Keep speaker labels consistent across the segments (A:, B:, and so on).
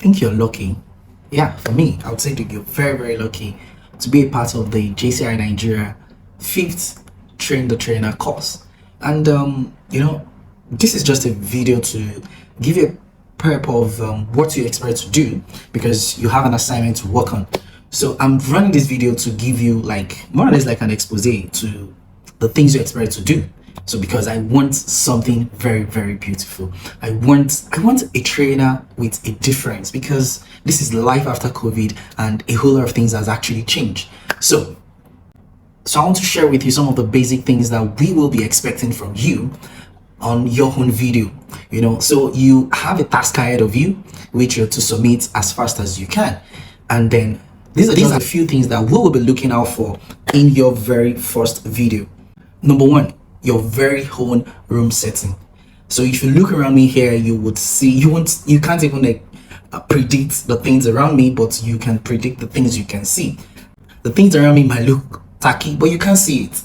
A: think you're lucky. Yeah, for me, I would say that you're very, very lucky to be a part of the JCI Nigeria fifth Train the Trainer course. And this is just a video to give you a prep of what you expect to do, because you have an assignment to work on. So I'm running this video to give you like more or less like an expose to the things you expect to do. So because I want something very, very beautiful. I want a trainer with a difference, because this is life after COVID and a whole lot of things has actually changed. So I want to share with you some of the basic things that we will be expecting from you on your own video. So you have a task ahead of you which you're to submit as fast as you can, and then these are a few things that we will be looking out for in your very first video. Number one, your very own room setting. So if you look around me here, you would see you can't even predict the things around me, but you can predict the things you can see. The things around me might look tacky, but you can't see it.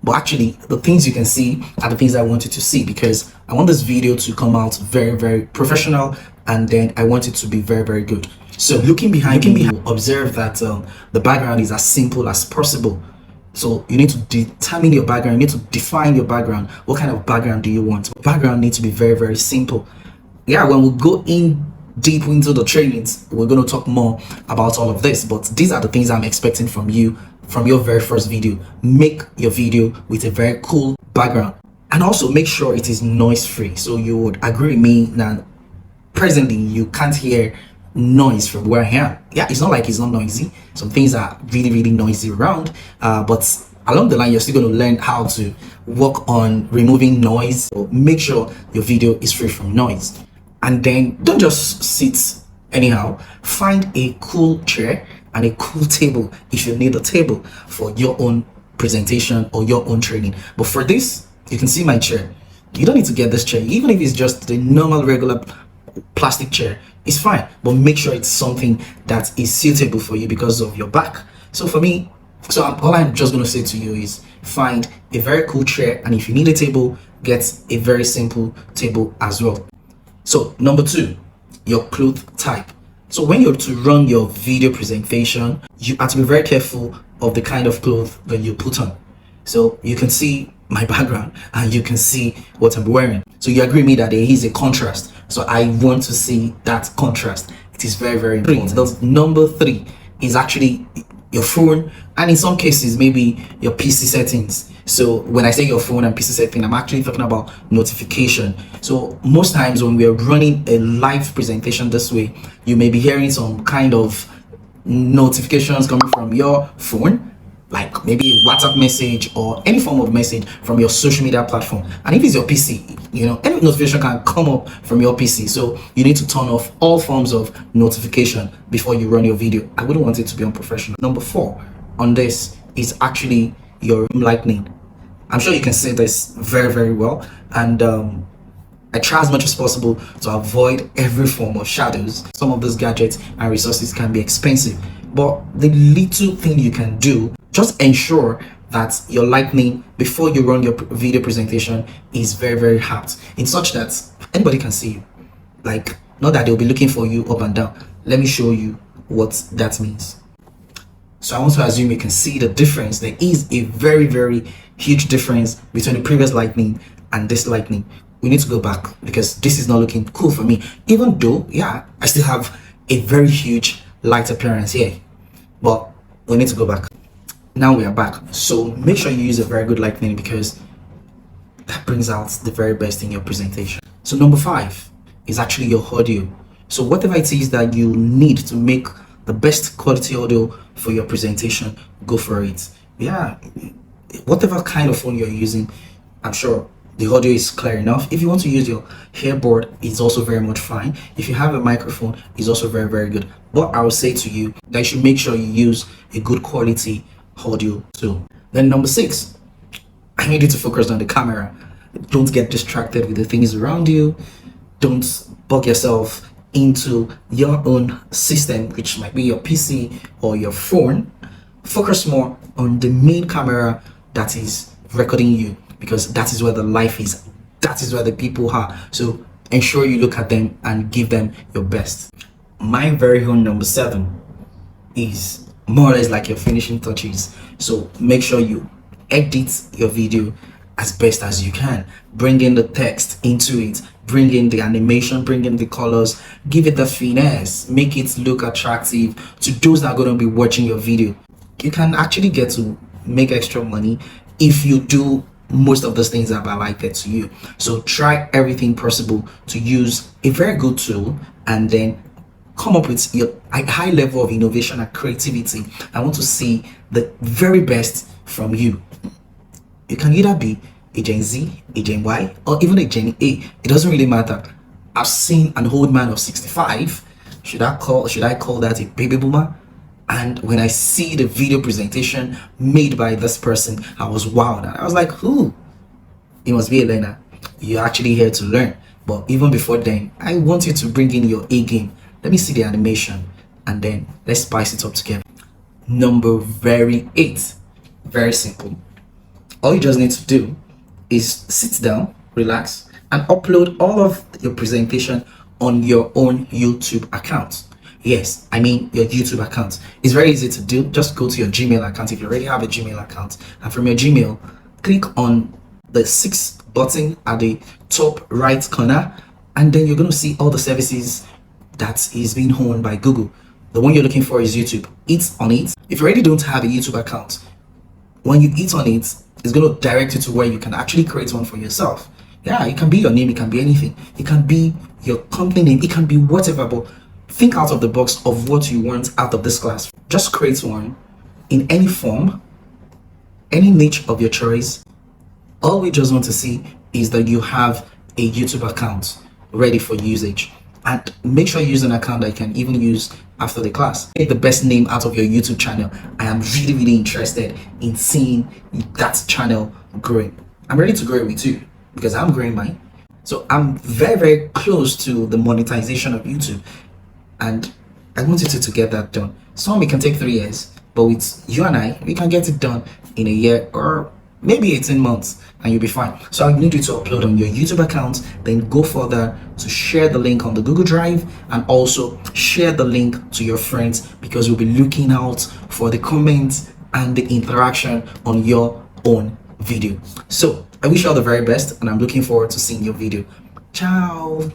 A: But actually, the things you can see are the things I want you to see, because I want this video to come out very, very professional, and then I want it to be very, very good. So looking behind me, observe that the background is as simple as possible. So you need to determine your background. You need to define your background. What kind of background do you want? Background needs to be very, very simple. Yeah, when we go in deep into the trainings, we're going to talk more about all of this, but these are the things I'm expecting from you from your very first video. Make your video with a very cool background, and also make sure it is noise free. So you would agree with me that presently you can't hear noise from where I am. Yeah, it's not like it's not noisy. Some things are really, really noisy around, but along the line you're still going to learn how to work on removing noise. So make sure your video is free from noise. And then don't just sit anyhow. Find a cool chair and a cool table if you need a table for your own presentation or your own training. But for this, you can see my chair. You don't need to get this chair. Even if it's just the normal regular plastic chair, it's fine, but make sure it's something that is suitable for you because of your back. So for me, all I'm just going to say to you is find a very cool chair, and if you need a table, get a very simple table as well. So number two, your cloth type. So when you're to run your video presentation, you have to be very careful of the kind of clothes that you put on. So you can see my background and you can see what I'm wearing. So you agree with me that there is a contrast. So I want to see that contrast. It is very, very important. Number three is actually your phone, and in some cases maybe your PC settings. So when I say your phone and PC setting, I'm actually talking about notification. So most times when we are running a live presentation this way, you may be hearing some kind of notifications coming from your phone, like maybe a WhatsApp message or any form of message from your social media platform. And if it's your PC, any notification can come up from your PC. So you need to turn off all forms of notification before you run your video. I wouldn't want it to be unprofessional. Number four on this is actually your lighting. I'm sure you can see this very, very well. And I try as much as possible to avoid every form of shadows. Some of those gadgets and resources can be expensive, but the little thing you can do, just ensure that your lighting before you run your video presentation is very, very apt, in such that anybody can see you. Like, not that they'll be looking for you up and down. Let me show you what that means. So I want to assume you can see the difference. There is a very, very huge difference between the previous lighting and this lighting. We need to go back because this is not looking cool for me, even though, yeah, I still have a very huge light appearance here, but we need to go back. Now we are back. So make sure you use a very good lighting, because that brings out the very best in your presentation. So number five is actually your audio. So whatever it is that you need to make the best quality audio for your presentation, go for it. Yeah, whatever kind of phone you're using, I'm sure the audio is clear enough. If you want to use your earbud, it's also very much fine. If you have a microphone, it's also very, very good. But I will say to you that you should make sure you use a good quality audio too. Then number six, I need you to focus on the camera. Don't get distracted with the things around you. Don't bug yourself into your own system, which might be your PC or your phone. Focus more on the main camera that is recording you, because that is where the life is, that is where the people are. So ensure you look at them and give them your best. my very own number 7 is more or less like your finishing touches. So make sure you edit your video as best as you can. Bring in the text into it, bring in the animation, bring in the colors, give it the finesse, make it look attractive to those that are going to be watching your video. You can actually get to make extra money if you do most of those things that are highlighted to you. So try everything possible to use a very good tool and then come up with your high level of innovation and creativity. I want to see the very best from you. You can either be a Gen Z, a Gen Y, or even a Gen A. It doesn't really matter. I've seen an old man of 65. Should I call that a baby boomer? And when I see the video presentation made by this person, I was wowed. And I was like, who? You must be a learner. You're actually here to learn. But even before then, I want you to bring in your A game. Let me see the animation and then let's spice it up together. Number very 8. Very simple. All you just need to do is sit down, relax, and upload all of your presentation on your own YouTube account. Yes, I mean your YouTube account. It's very easy to do. Just go to your Gmail account if you already have a Gmail account, and from your Gmail, click on the 6 button at the top right corner, and then you're going to see all the services that is being owned by Google. The one you're looking for is YouTube. Hit on it. If you already don't have a YouTube account, when you hit on it, it's going to direct you to where you can actually create one for yourself. Yeah, it can be your name, it can be anything. It can be your company name, it can be whatever, but think out of the box of what you want out of this class. Just create one in any form, any niche of your choice. All we just want to see is that you have a YouTube account ready for usage. And make sure you use an account that you can even use after the class. Make the best name out of your YouTube channel. I am really interested in seeing that channel growing. I'm ready to grow it with you because I'm growing mine. So I'm very close to the monetization of YouTube, and I want you to get that done. Some it can take 3 years, but with you and I, we can get it done in a year or maybe 18 months and you'll be fine. So I need you to upload on your YouTube account, then go further to share the link on the Google Drive and also share the link to your friends, because we'll be looking out for the comments and the interaction on your own video. So I wish you all the very best and I'm looking forward to seeing your video. Ciao.